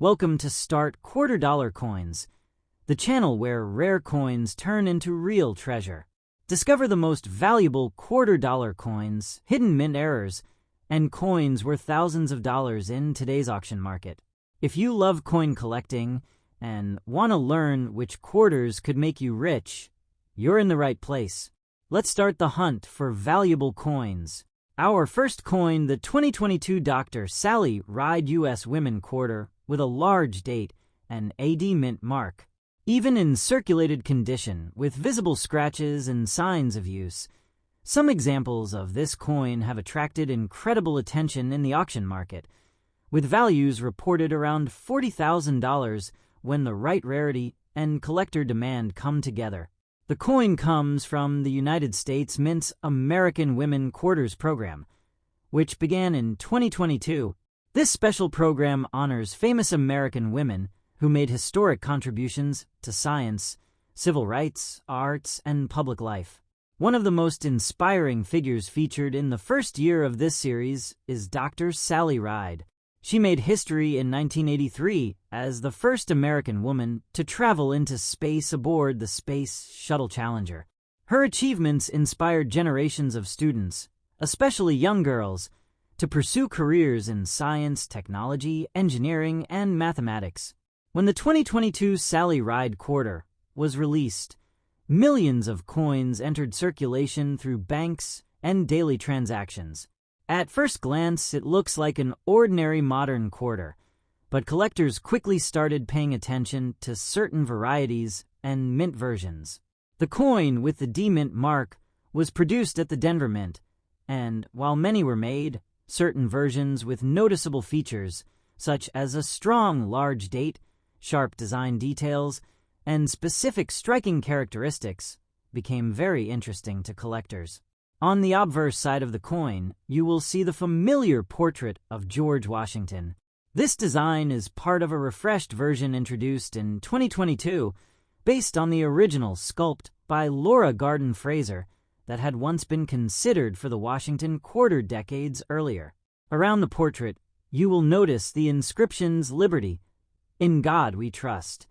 Welcome to Starte Quarter Dollar Coins, the channel where rare coins turn into real treasure. Discover the most valuable quarter-dollar coins, hidden mint errors, and coins worth thousands of dollars in today's auction market. If you love coin collecting and want to learn which quarters could make you rich, you're in the right place. Let's start the hunt for valuable coins. Our first coin, the 2022 Dr. Sally Ride U.S. Women Quarter, with a large date and AD mint mark. Even in circulated condition, with visible scratches and signs of use, some examples of this coin have attracted incredible attention in the auction market, with values reported around $40,000 when the right rarity and collector demand come together. The coin comes from the United States Mint's American Women Quarters program, which began in 2022. This special program honors famous American women who made historic contributions to science, civil rights, arts, and public life. One of the most inspiring figures featured in the first year of this series is Dr. Sally Ride. She made history in 1983 as the first American woman to travel into space aboard the Space Shuttle Challenger. Her achievements inspired generations of students, especially young girls, to pursue careers in science, technology, engineering, and mathematics. When the 2022 Sally Ride Quarter was released, millions of coins entered circulation through banks and daily transactions. At first glance, it looks like an ordinary modern quarter, but collectors quickly started paying attention to certain varieties and mint versions. The coin with the D Mint mark was produced at the Denver Mint, and while many were made, certain versions with noticeable features, such as a strong large date, sharp design details, and specific striking characteristics, became very interesting to collectors. On the obverse side of the coin, you will see the familiar portrait of George Washington. This design is part of a refreshed version introduced in 2022, based on the original sculpt by Laura Garden Fraser that had once been considered for the Washington Quarter decades earlier. Around the portrait, you will notice the inscriptions Liberty, In God We Trust,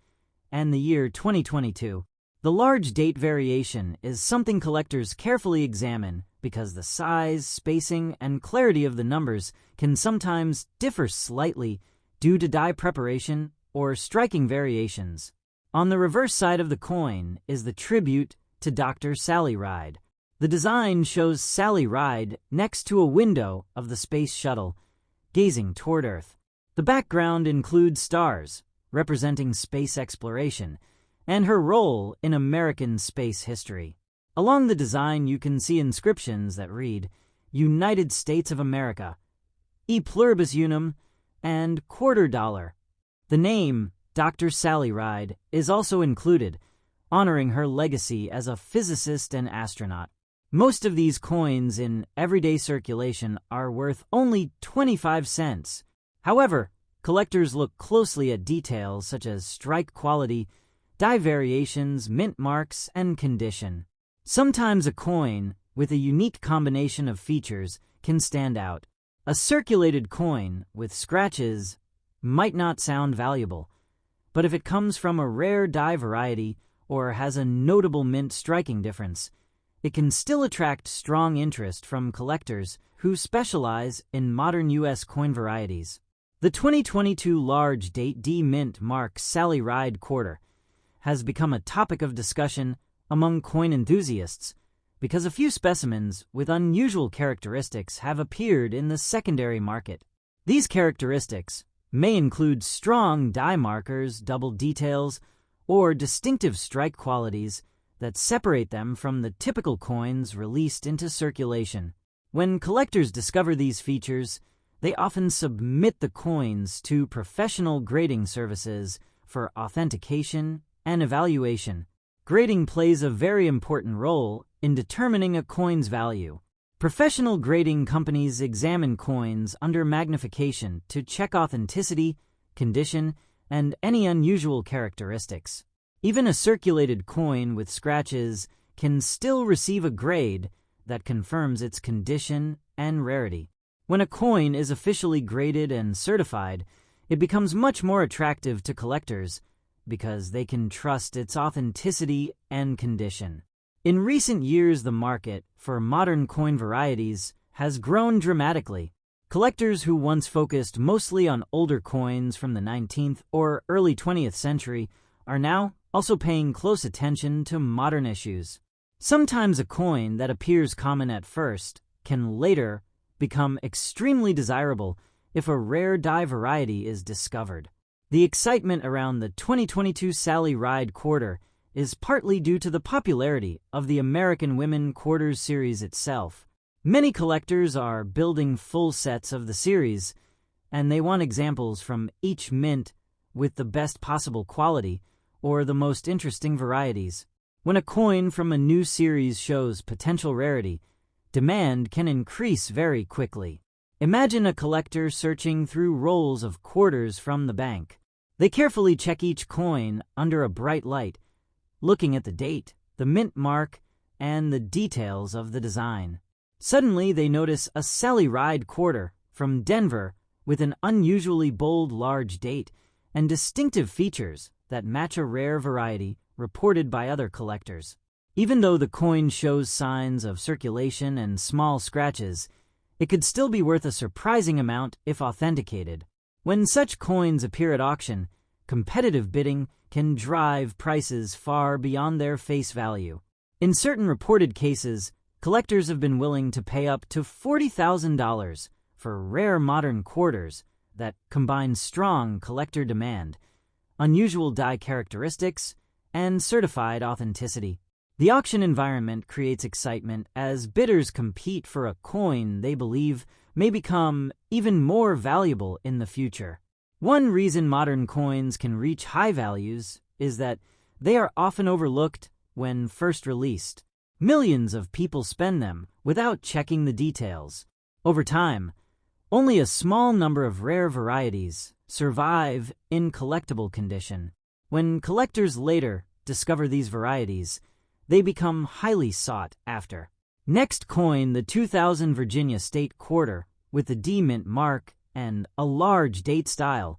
and the year 2022. The large date variation is something collectors carefully examine because the size, spacing, and clarity of the numbers can sometimes differ slightly due to die preparation or striking variations. On the reverse side of the coin is the tribute to Dr. Sally Ride. The design shows Sally Ride next to a window of the space shuttle, gazing toward Earth. The background includes stars, representing space exploration, and her role in American space history. Along the design, you can see inscriptions that read, United States of America, E Pluribus Unum, and Quarter Dollar. The name, Dr. Sally Ride, is also included, honoring her legacy as a physicist and astronaut. Most of these coins in everyday circulation are worth only 25 cents. However, collectors look closely at details such as strike quality, die variations, mint marks, and condition. Sometimes a coin with a unique combination of features can stand out. A circulated coin with scratches might not sound valuable, but if it comes from a rare die variety or has a notable mint striking difference, it can still attract strong interest from collectors who specialize in modern U.S. coin varieties. The 2022 large date D Mint mark Sally Ride Quarter has become a topic of discussion among coin enthusiasts because a few specimens with unusual characteristics have appeared in the secondary market. These characteristics may include strong die markers, double details, or distinctive strike qualities that separate them from the typical coins released into circulation. When collectors discover these features, they often submit the coins to professional grading services for authentication and evaluation. Grading plays a very important role in determining a coin's value. Professional grading companies examine coins under magnification to check authenticity, condition, and any unusual characteristics. Even a circulated coin with scratches can still receive a grade that confirms its condition and rarity. When a coin is officially graded and certified, it becomes much more attractive to collectors because they can trust its authenticity and condition. In recent years, the market for modern coin varieties has grown dramatically. Collectors who once focused mostly on older coins from the 19th or early 20th century are now also paying close attention to modern issues. Sometimes a coin that appears common at first can later become extremely desirable if a rare die variety is discovered. The excitement around the 2022 Sally Ride Quarter is partly due to the popularity of the American Women Quarters series itself. Many collectors are building full sets of the series, and they want examples from each mint with the best possible quality or the most interesting varieties. When a coin from a new series shows potential rarity, demand can increase very quickly. Imagine a collector searching through rolls of quarters from the bank. They carefully check each coin under a bright light, looking at the date, the mint mark, and the details of the design. Suddenly, they notice a Sally Ride Quarter from Denver with an unusually bold large date and distinctive features that match a rare variety reported by other collectors. Even though the coin shows signs of circulation and small scratches, it could still be worth a surprising amount if authenticated. When such coins appear at auction, competitive bidding can drive prices far beyond their face value. In certain reported cases, collectors have been willing to pay up to $40,000 for rare modern quarters that combine strong collector demand, unusual die characteristics, and certified authenticity. The auction environment creates excitement as bidders compete for a coin they believe may become even more valuable in the future. One reason modern coins can reach high values is that they are often overlooked when first released. Millions of people spend them without checking the details. Over time, only a small number of rare varieties survive in collectible condition. When collectors later discover these varieties, they become highly sought after. Next, coin the 2000 Virginia State Quarter with the D mint mark and a large date style,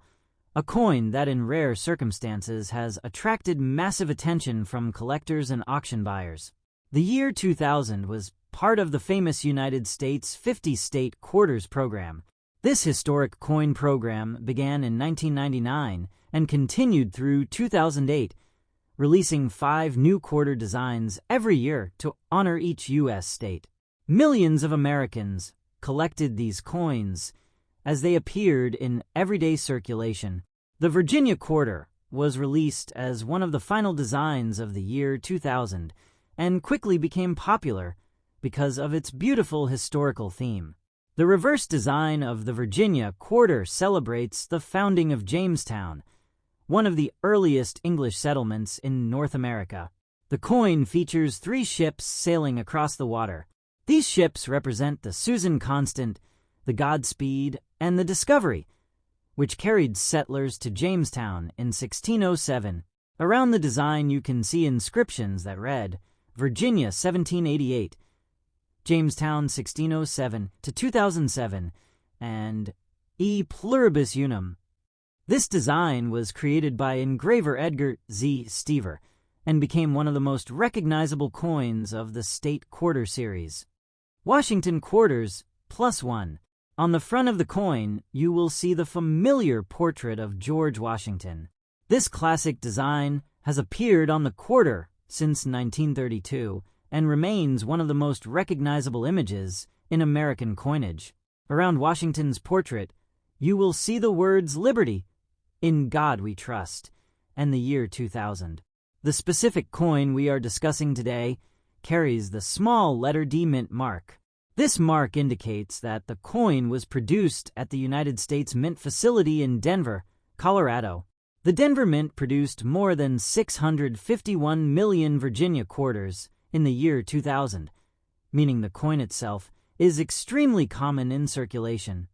a coin that in rare circumstances has attracted massive attention from collectors and auction buyers. The year 2000 was part of the famous United States 50 State Quarters program. This historic coin program began in 1999 and continued through 2008, releasing 5 new quarter designs every year to honor each U.S. state. Millions of Americans collected these coins as they appeared in everyday circulation. The Virginia Quarter was released as one of the final designs of the year 2000 and quickly became popular because of its beautiful historical theme. The reverse design of the Virginia Quarter celebrates the founding of Jamestown, one of the earliest English settlements in North America. The coin features 3 ships sailing across the water. These ships represent the Susan Constant, the Godspeed, and the Discovery, which carried settlers to Jamestown in 1607. Around the design you can see inscriptions that read, Virginia 1788, Jamestown 1607 to 2007, and E Pluribus Unum. This design was created by engraver Edgar Z. Stever and became one of the most recognizable coins of the State Quarter series. Washington Quarters +1. On the front of the coin, you will see the familiar portrait of George Washington. This classic design has appeared on the quarter since 1932 and remains one of the most recognizable images in American coinage. Around Washington's portrait, you will see the words Liberty, In God We Trust, and the year 2000. The specific coin we are discussing today carries the small letter D mint mark. This mark indicates that the coin was produced at the United States Mint facility in Denver, Colorado. The Denver Mint produced more than 651 million Virginia quarters in the year 2000, meaning the coin itself is extremely common in circulation.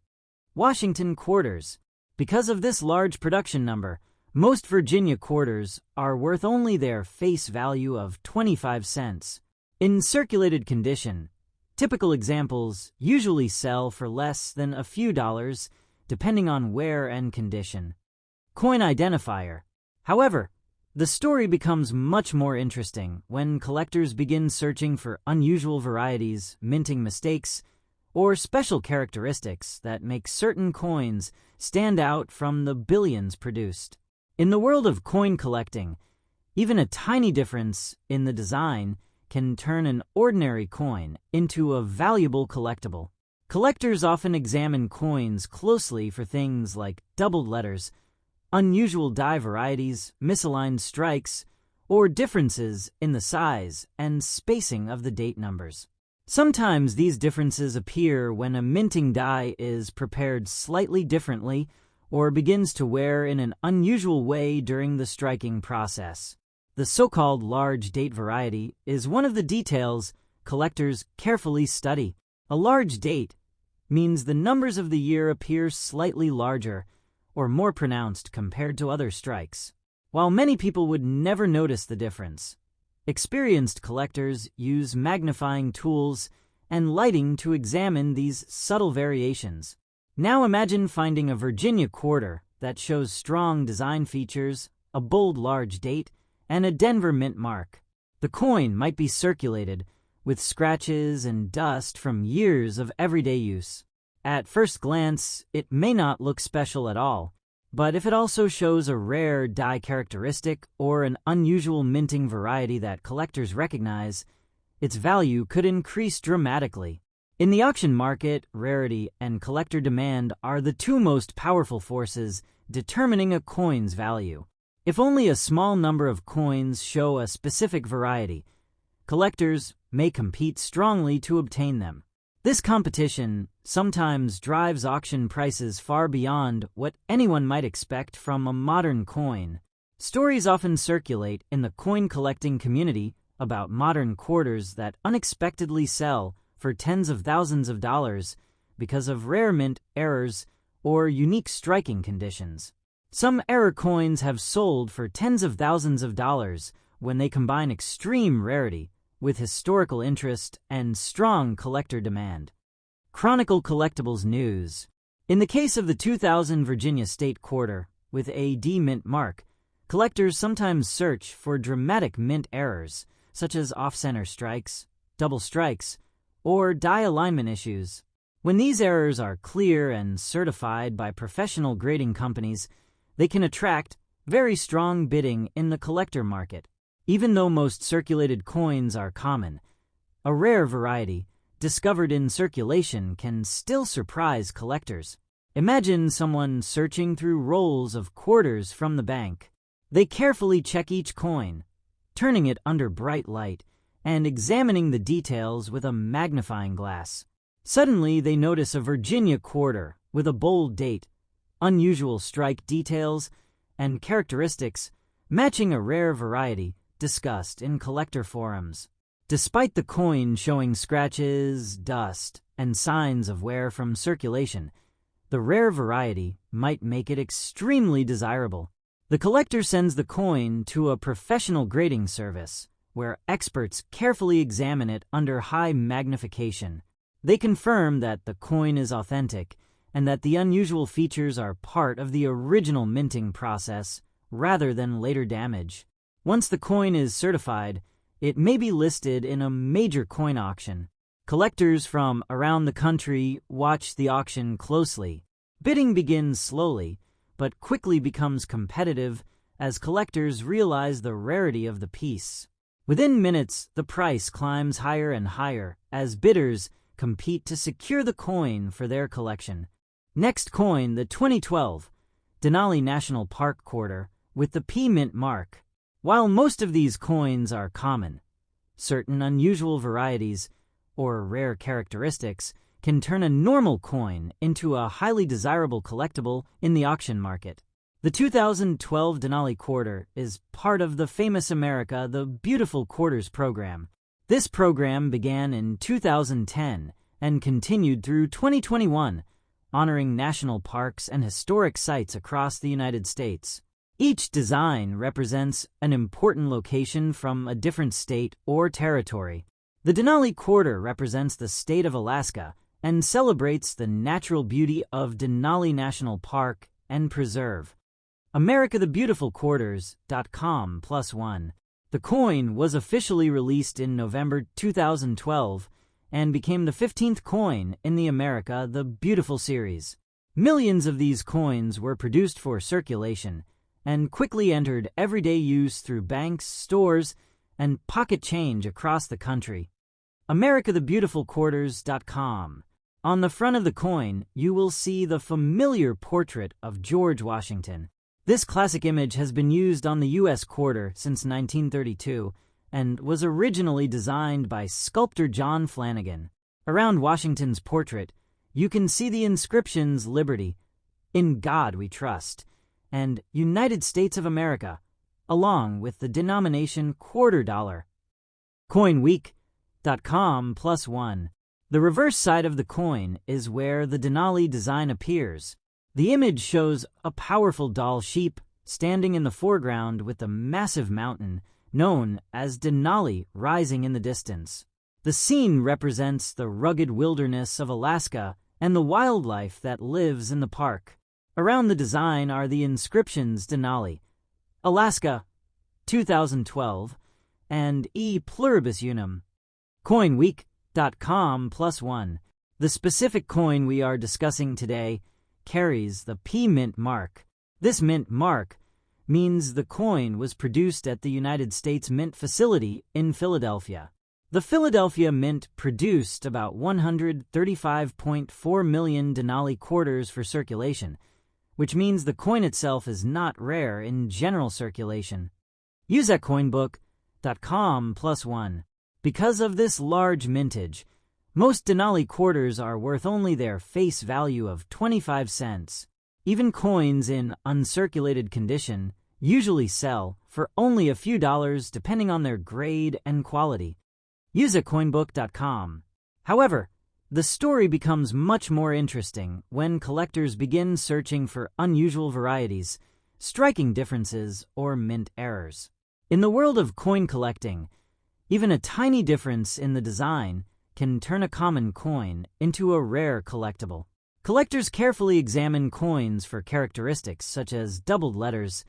Washington Quarters. Because of this large production number, most Virginia quarters are worth only their face value of 25 cents. In circulated condition, typical examples usually sell for less than a few dollars, depending on wear and condition. Coin identifier. However, the story becomes much more interesting when collectors begin searching for unusual varieties, minting mistakes, or special characteristics that make certain coins stand out from the billions produced. In the world of coin collecting, even a tiny difference in the design can turn an ordinary coin into a valuable collectible. Collectors often examine coins closely for things like doubled letters, unusual die varieties, misaligned strikes, or differences in the size and spacing of the date numbers. Sometimes these differences appear when a minting die is prepared slightly differently or begins to wear in an unusual way during the striking process. The so-called large date variety is one of the details collectors carefully study. A large date means the numbers of the year appear slightly larger or more pronounced compared to other strikes. While many people would never notice the difference, experienced collectors use magnifying tools and lighting to examine these subtle variations. Now imagine finding a Virginia quarter that shows strong design features, a bold large date, and a Denver mint mark. The coin might be circulated with scratches and dust from years of everyday use. At first glance, it may not look special at all, but if it also shows a rare die characteristic or an unusual minting variety that collectors recognize, its value could increase dramatically. In the auction market, rarity and collector demand are the two most powerful forces determining a coin's value. If only a small number of coins show a specific variety, collectors may compete strongly to obtain them. This competition sometimes drives auction prices far beyond what anyone might expect from a modern coin. Stories often circulate in the coin collecting community about modern quarters that unexpectedly sell for tens of thousands of dollars because of rare mint errors or unique striking conditions. Some error coins have sold for tens of thousands of dollars when they combine extreme rarity with historical interest and strong collector demand. Chronicle Collectibles News. In the case of the 2000 Virginia State Quarter with a D mint mark, collectors sometimes search for dramatic mint errors, such as off-center strikes, double strikes, or die alignment issues. When these errors are clear and certified by professional grading companies, they can attract very strong bidding in the collector market. Even though most circulated coins are common, a rare variety discovered in circulation can still surprise collectors. Imagine someone searching through rolls of quarters from the bank. They carefully check each coin, turning it under bright light and examining the details with a magnifying glass. Suddenly, they notice a Virginia quarter with a bold date, unusual strike details, and characteristics matching a rare variety discussed in collector forums. Despite the coin showing scratches, dust, and signs of wear from circulation, the rare variety might make it extremely desirable. The collector sends the coin to a professional grading service, where experts carefully examine it under high magnification. They confirm that the coin is authentic and that the unusual features are part of the original minting process rather than later damage. Once the coin is certified, it may be listed in a major coin auction. Collectors from around the country watch the auction closely. Bidding begins slowly, but quickly becomes competitive as collectors realize the rarity of the piece. Within minutes, the price climbs higher and higher as bidders compete to secure the coin for their collection. Next coin, the 2012 Denali National Park Quarter with the P mint mark. While most of these coins are common, certain unusual varieties or rare characteristics can turn a normal coin into a highly desirable collectible in the auction market. The 2012 Denali Quarter is part of the Famous America the Beautiful Quarters program. This program began in 2010 and continued through 2021, honoring national parks and historic sites across the United States. Each design represents an important location from a different state or territory. The Denali Quarter represents the state of Alaska and celebrates the natural beauty of Denali National Park and Preserve. America the Beautiful Quarters.com +1. The coin was officially released in November 2012 and became the 15th coin in the America the Beautiful series. Millions of these coins were produced for circulation and quickly entered everyday use through banks, stores, and pocket change across the country. AmericaTheBeautifulQuarters.com. On the front of the coin, you will see the familiar portrait of George Washington. This classic image has been used on the U.S. quarter since 1932 and was originally designed by sculptor John Flanagan. Around Washington's portrait, you can see the inscriptions Liberty, In God We Trust, and United States of America, along with the denomination quarter dollar. CoinWeek.com +1. The reverse side of the coin is where the Denali design appears. The image shows a powerful doll sheep standing in the foreground with a massive mountain known as Denali rising in the distance. The scene represents the rugged wilderness of Alaska and the wildlife that lives in the park. Around the design are the inscriptions Denali, Alaska, 2012, and E Pluribus Unum. CoinWeek.com +1. The specific coin we are discussing today carries the P mint mark. This mint mark means the coin was produced at the United States Mint facility in Philadelphia. The Philadelphia Mint produced about 135.4 million Denali quarters for circulation, which means the coin itself is not rare in general circulation. UseACoinBook.com +1. Because of this large mintage, most Denali quarters are worth only their face value of 25 cents. Even coins in uncirculated condition usually sell for only a few dollars depending on their grade and quality. UseACoinBook.com. However, the story becomes much more interesting when collectors begin searching for unusual varieties, striking differences, or mint errors. In the world of coin collecting, even a tiny difference in the design can turn a common coin into a rare collectible. Collectors carefully examine coins for characteristics such as doubled letters,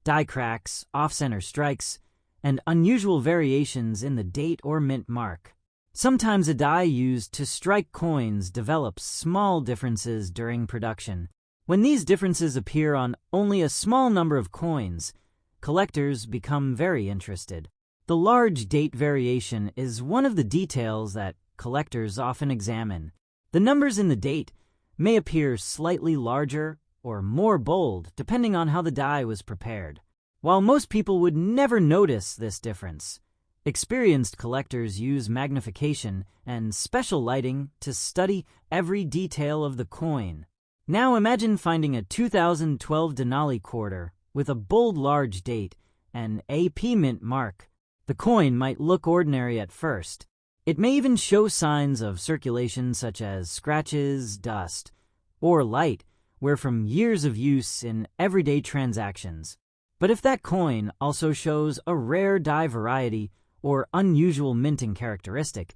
die cracks, off-center strikes, and unusual variations in the date or mint mark. Sometimes a die used to strike coins develops small differences during production. When these differences appear on only a small number of coins, collectors become very interested. The large date variation is one of the details that collectors often examine. The numbers in the date may appear slightly larger or more bold depending on how the die was prepared. While most people would never notice this difference, experienced collectors use magnification and special lighting to study every detail of the coin. Now imagine finding a 2012 Denali quarter with a bold large date and AP mint mark. The coin might look ordinary at first. It may even show signs of circulation such as scratches, dust, or light, where from years of use in everyday transactions. But if that coin also shows a rare die variety or unusual minting characteristic,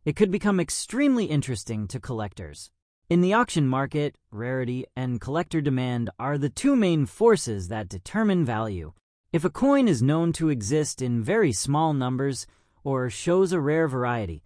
it could become extremely interesting to collectors. In the auction market, rarity and collector demand are the two main forces that determine value. If a coin is known to exist in very small numbers or shows a rare variety,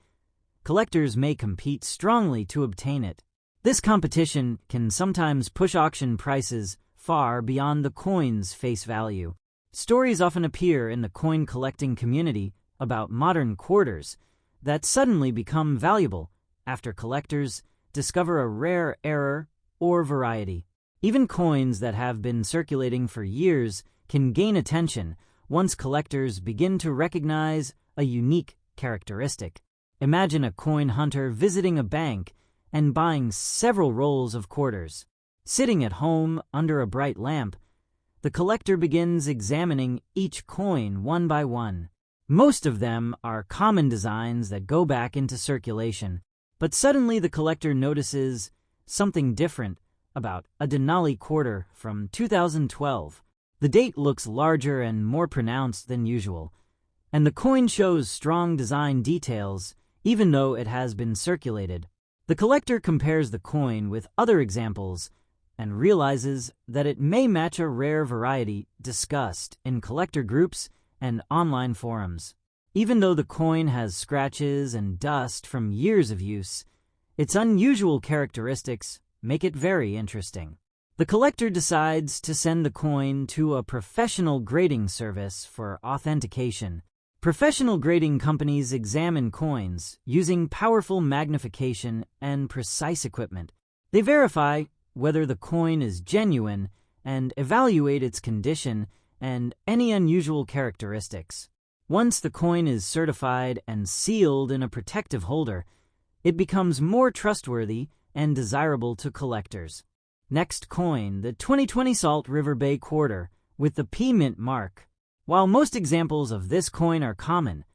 collectors may compete strongly to obtain it. This competition can sometimes push auction prices far beyond the coin's face value. Stories often appear in the coin collecting community about modern quarters that suddenly become valuable after collectors discover a rare error or variety. Even coins that have been circulating for years can gain attention once collectors begin to recognize a unique characteristic. Imagine a coin hunter visiting a bank and buying several rolls of quarters. Sitting at home under a bright lamp, the collector begins examining each coin one by one. Most of them are common designs that go back into circulation, but suddenly the collector notices something different about a Denali quarter from 2012. The date looks larger and more pronounced than usual, and the coin shows strong design details even though it has been circulated. The collector compares the coin with other examples and realizes that it may match a rare variety discussed in collector groups and online forums. Even though the coin has scratches and dust from years of use, its unusual characteristics make it very interesting. The collector decides to send the coin to a professional grading service for authentication. Professional grading companies examine coins using powerful magnification and precise equipment. They verify whether the coin is genuine and evaluate its condition and any unusual characteristics. Once the coin is certified and sealed in a protective holder, it becomes more trustworthy and desirable to collectors. Next coin, the 2020 Salt River Bay Quarter with the P Mint mark. While most examples of this coin are common,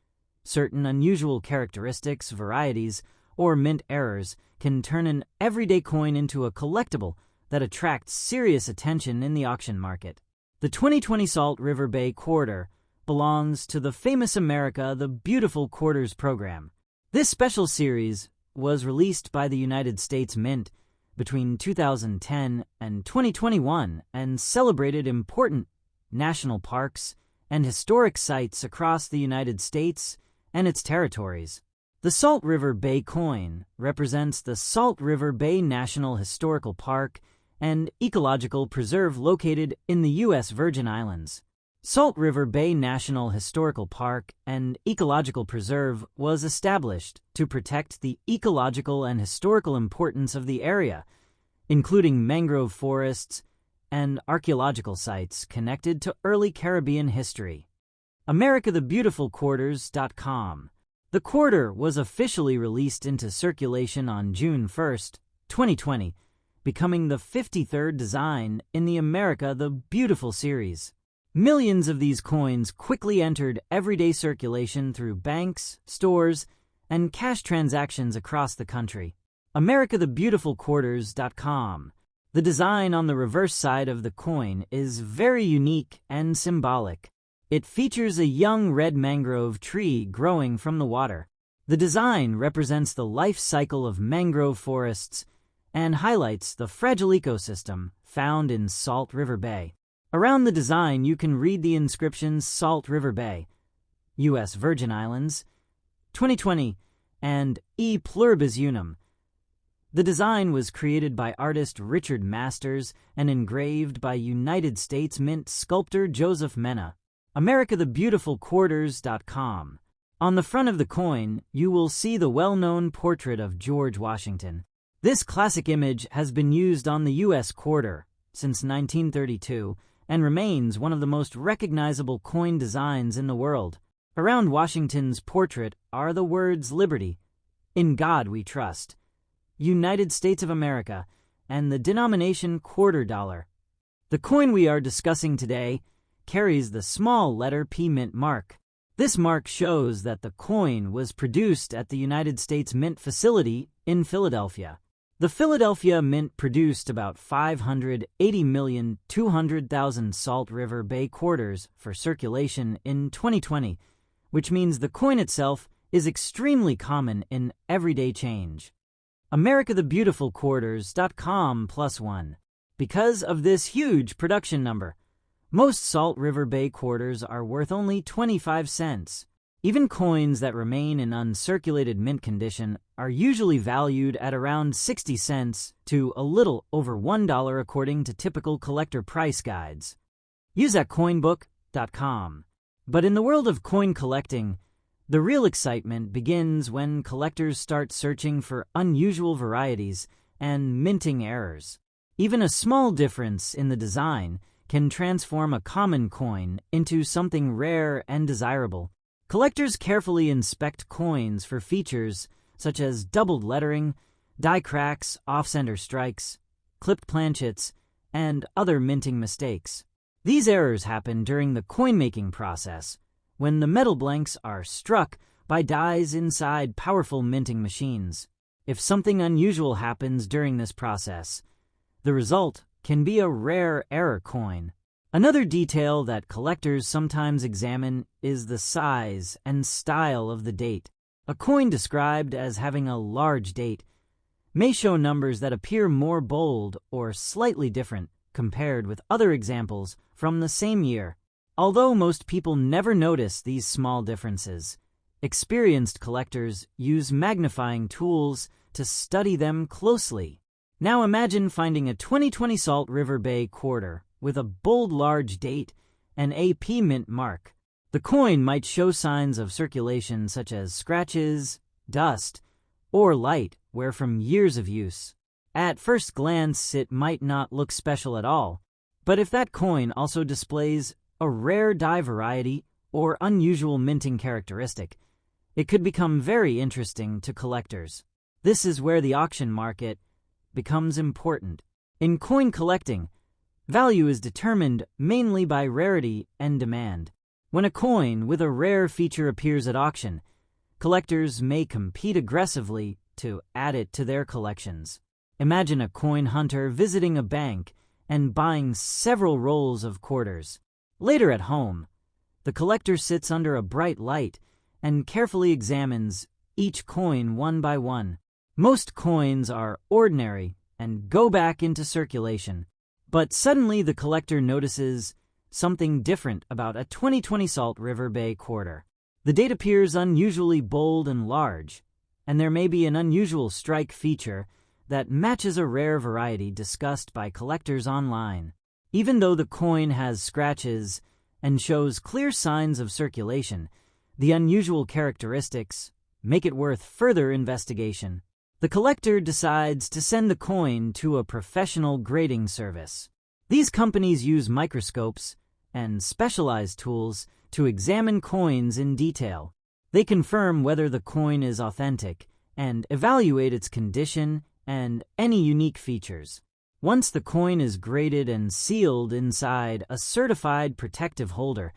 certain unusual characteristics, varieties, or mint errors can turn an everyday coin into a collectible that attracts serious attention in the auction market. The 2020 Salt River Bay Quarter belongs to the famous America the Beautiful Quarters program. This special series was released by the United States Mint between 2010 and 2021 and celebrated important national parks and historic sites across the United States and its territories. The Salt River Bay coin represents the Salt River Bay National Historical Park and Ecological Preserve located in the U.S. Virgin Islands. Salt River Bay National Historical Park and Ecological Preserve was established to protect the ecological and historical importance of the area, including mangrove forests and archaeological sites connected to early Caribbean history. AmericaTheBeautifulQuarters.com. The quarter was officially released into circulation on June 1, 2020, becoming the 53rd design in the America the Beautiful series. Millions of these coins quickly entered everyday circulation through banks, stores, and cash transactions across the country. AmericaTheBeautifulQuarters.com. The design on the reverse side of the coin is very unique and symbolic. It features a young red mangrove tree growing from the water. The design represents the life cycle of mangrove forests and highlights the fragile ecosystem found in Salt River Bay. Around the design, you can read the inscriptions Salt River Bay, U.S. Virgin Islands, 2020, and E Pluribus Unum. The design was created by artist Richard Masters and engraved by United States Mint sculptor Joseph Mena. AmericaTheBeautifulQuarters.com. On the front of the coin, you will see the well-known portrait of George Washington. This classic image has been used on the U.S. quarter since 1932 and remains one of the most recognizable coin designs in the world. Around Washington's portrait are the words Liberty, In God We Trust, United States of America, and the denomination quarter dollar. The coin we are discussing today carries the small letter P Mint mark. This mark shows that the coin was produced at the United States Mint facility in Philadelphia. The Philadelphia Mint produced about 580,200,000 Salt River Bay quarters for circulation in 2020, which means the coin itself is extremely common in everyday change. AmericaTheBeautifulQuarters.com +1. Because of this huge production number, most Salt River Bay quarters are worth only 25 cents. Even coins that remain in uncirculated mint condition are usually valued at around 60 cents to a little over $1 according to typical collector price guides. Use at coinbook.com. But in the world of coin collecting, the real excitement begins when collectors start searching for unusual varieties and minting errors. Even a small difference in the design can transform a common coin into something rare and desirable. Collectors carefully inspect coins for features such as doubled lettering, die cracks, off-center strikes, clipped planchets, and other minting mistakes. These errors happen during the coin-making process, when the metal blanks are struck by dies inside powerful minting machines. If something unusual happens during this process, the result can be a rare error coin. Another detail that collectors sometimes examine is the size and style of the date. A coin described as having a large date may show numbers that appear more bold or slightly different compared with other examples from the same year. Although most people never notice these small differences, experienced collectors use magnifying tools to study them closely. Now imagine finding a 2020 Salt River Bay quarter with a bold large date and AP mint mark. The coin might show signs of circulation such as scratches, dust, or light wear from years of use. At first glance, it might not look special at all, but if that coin also displays a rare die variety or unusual minting characteristic, it could become very interesting to collectors. This is where the auction market becomes important. In coin collecting, value is determined mainly by rarity and demand. When a coin with a rare feature appears at auction, collectors may compete aggressively to add it to their collections. Imagine a coin hunter visiting a bank and buying several rolls of quarters. Later at home, the collector sits under a bright light and carefully examines each coin one by one. Most coins are ordinary and go back into circulation, but suddenly the collector notices something different about a 2020 Salt River Bay quarter. The date appears unusually bold and large, and there may be an unusual strike feature that matches a rare variety discussed by collectors online. Even though the coin has scratches and shows clear signs of circulation, the unusual characteristics make it worth further investigation. The collector decides to send the coin to a professional grading service. These companies use microscopes and specialized tools to examine coins in detail. They confirm whether the coin is authentic and evaluate its condition and any unique features. Once the coin is graded and sealed inside a certified protective holder,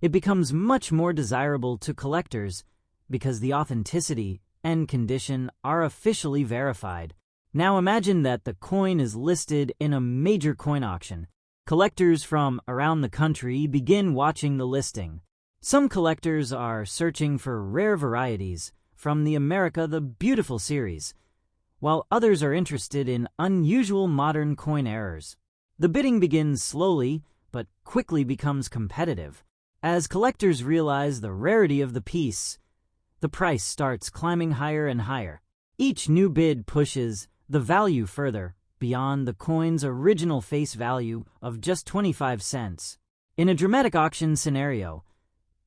it becomes much more desirable to collectors because the authenticity and condition are officially verified. Now imagine that the coin is listed in a major coin auction. Collectors from around the country begin watching the listing. Some collectors are searching for rare varieties from the America the Beautiful series, while others are interested in unusual modern coin errors. The bidding begins slowly, but quickly becomes competitive. As collectors realize the rarity of the piece, the price starts climbing higher and higher. Each new bid pushes the value further beyond the coin's original face value of just 25 cents. In a dramatic auction scenario,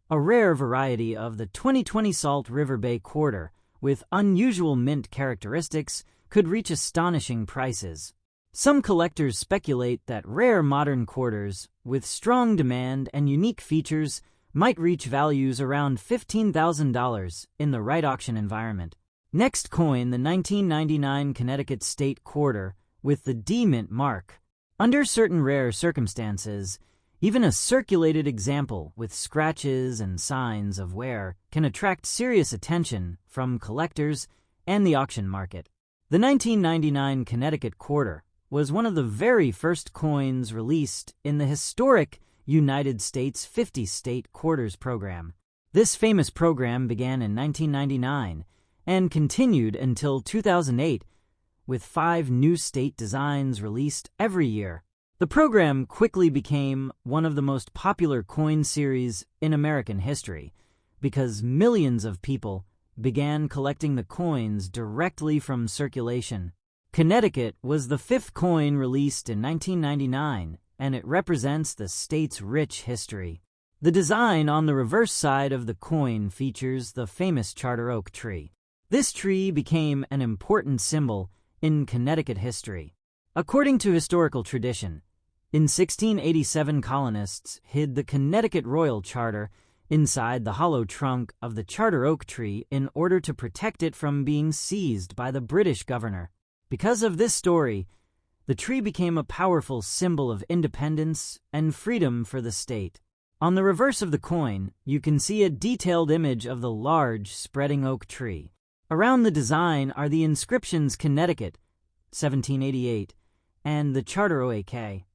a rare variety of the 2020 Salt River Bay quarter with unusual mint characteristics could reach astonishing prices. Some collectors speculate that rare modern quarters with strong demand and unique features might reach values around $15,000 in the right auction environment. Next coin, the 1999 Connecticut State Quarter with the D mint mark. Under certain rare circumstances, even a circulated example with scratches and signs of wear can attract serious attention from collectors and the auction market. The 1999 Connecticut Quarter was one of the very first coins released in the historic United States 50 State Quarters program. This famous program began in 1999 and continued until 2008, with 5 new state designs released every year. The program quickly became one of the most popular coin series in American history because millions of people began collecting the coins directly from circulation. Connecticut was the 5th coin released in 1999, and it represents the state's rich history. The design on the reverse side of the coin features the famous charter oak tree. This tree became an important symbol in Connecticut history. According to historical tradition, in 1687 colonists hid the Connecticut Royal Charter inside the hollow trunk of the charter oak tree in order to protect it from being seized by the British governor. Because of this story, the tree became a powerful symbol of independence and freedom for the state. On the reverse of the coin, you can see a detailed image of the large, spreading oak tree. Around the design are the inscriptions Connecticut, 1788, and the Charter OAK.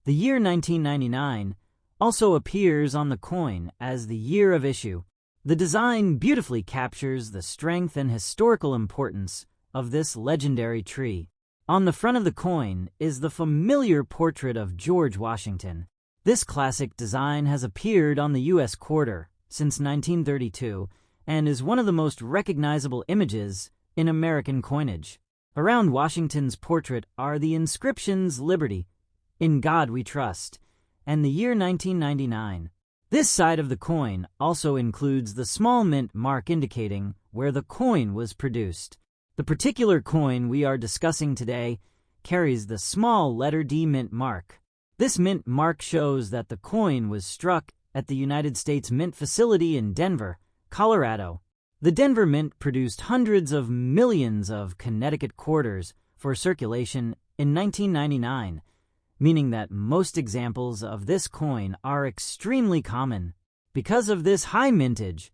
The year 1999 also appears on the coin as the year of issue. The design beautifully captures the strength and historical importance of this legendary tree. On the front of the coin is the familiar portrait of George Washington. This classic design has appeared on the U.S. quarter since 1932 and is one of the most recognizable images in American coinage. Around Washington's portrait are the inscriptions "Liberty," "In God We Trust," and the year 1999. This side of the coin also includes the small mint mark indicating where the coin was produced. The particular coin we are discussing today carries the small letter D mint mark. This mint mark shows that the coin was struck at the United States Mint facility in Denver, Colorado. The Denver Mint produced hundreds of millions of Connecticut quarters for circulation in 1999, meaning that most examples of this coin are extremely common. Because of this high mintage,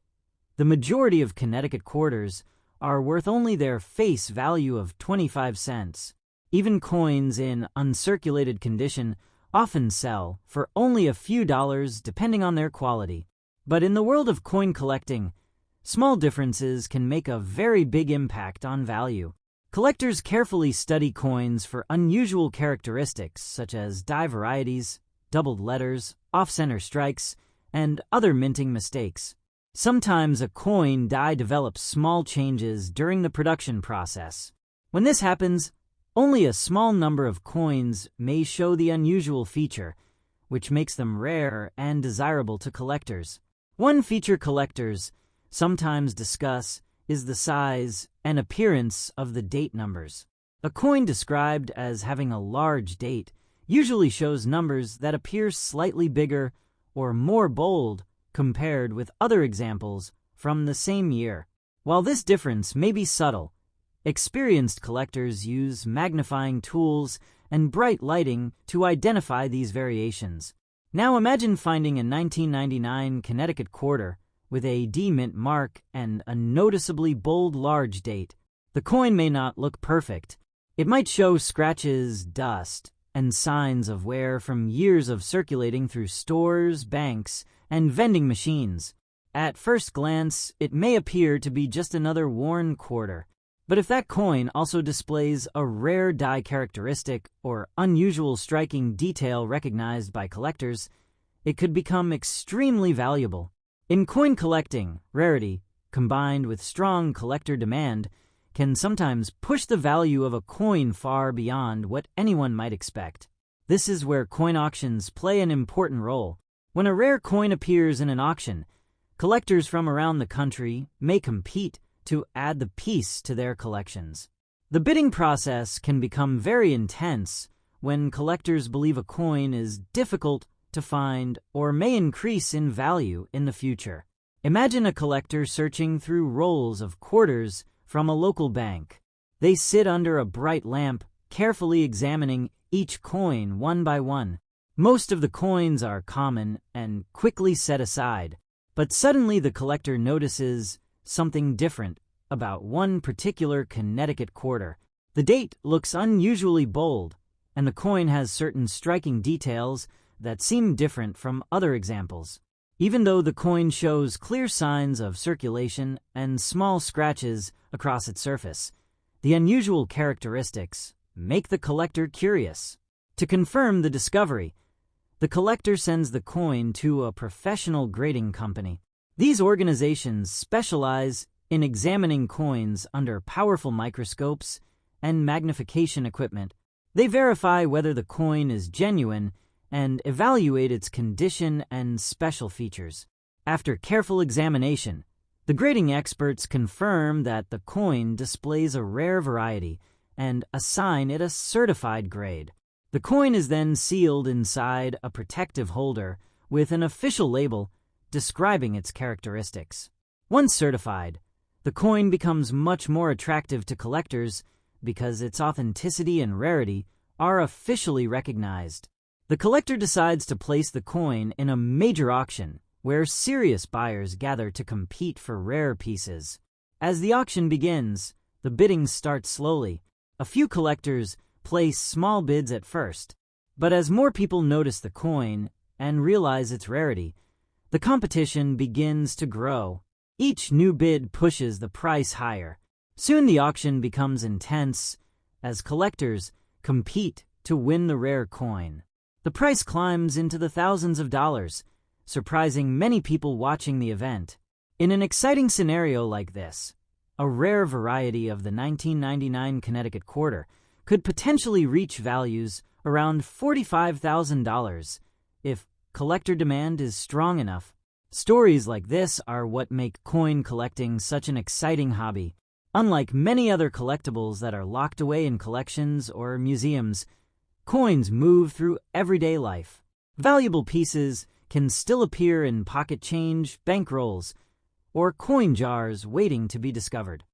the majority of Connecticut quarters are worth only their face value of 25 cents. Even coins in uncirculated condition often sell for only a few dollars depending on their quality. But in the world of coin collecting, small differences can make a very big impact on value. Collectors carefully study coins for unusual characteristics such as die varieties, doubled letters, off-center strikes, and other minting mistakes. Sometimes a coin die develops small changes during the production process. When this happens, only a small number of coins may show the unusual feature, which makes them rare and desirable to collectors. One feature collectors sometimes discuss is the size and appearance of the date numbers. A coin described as having a large date usually shows numbers that appear slightly bigger or more bold compared with other examples from the same year. While this difference may be subtle, experienced collectors use magnifying tools and bright lighting to identify these variations. Now imagine finding a 1999 Connecticut quarter with a D mint mark and a noticeably bold large date. The coin may not look perfect. It might show scratches, dust, and signs of wear from years of circulating through stores, banks, and vending machines. At first glance, it may appear to be just another worn quarter. But if that coin also displays a rare die characteristic or unusual striking detail recognized by collectors, it could become extremely valuable. In coin collecting, rarity, combined with strong collector demand, can sometimes push the value of a coin far beyond what anyone might expect. This is where coin auctions play an important role. When a rare coin appears in an auction, collectors from around the country may compete to add the piece to their collections. The bidding process can become very intense when collectors believe a coin is difficult to find or may increase in value in the future. Imagine a collector searching through rolls of quarters from a local bank. They sit under a bright lamp, carefully examining each coin one by one. Most of the coins are common and quickly set aside, but suddenly the collector notices something different about one particular Connecticut quarter. The date looks unusually bold, and the coin has certain striking details that seem different from other examples. Even though the coin shows clear signs of circulation and small scratches across its surface, the unusual characteristics make the collector curious. To confirm the discovery, the collector sends the coin to a professional grading company. These organizations specialize in examining coins under powerful microscopes and magnification equipment. They verify whether the coin is genuine and evaluate its condition and special features. After careful examination, the grading experts confirm that the coin displays a rare variety and assign it a certified grade. The coin is then sealed inside a protective holder with an official label describing its characteristics. Once certified, the coin becomes much more attractive to collectors because its authenticity and rarity are officially recognized. The collector decides to place the coin in a major auction where serious buyers gather to compete for rare pieces. As the auction begins, the bidding starts slowly. A few collectors place small bids at first, but as more people notice the coin and realize its rarity, the competition begins to grow. Each new bid pushes the price higher, Soon the auction becomes intense as collectors compete to win the rare coin. The price climbs into the thousands of dollars, surprising many people watching the event. In an exciting scenario like this, a rare variety of the 1999 Connecticut Quarter could potentially reach values around $45,000 if collector demand is strong enough. Stories like this are what make coin collecting such an exciting hobby. Unlike many other collectibles that are locked away in collections or museums, coins move through everyday life. Valuable pieces can still appear in pocket change, bank rolls, or coin jars waiting to be discovered.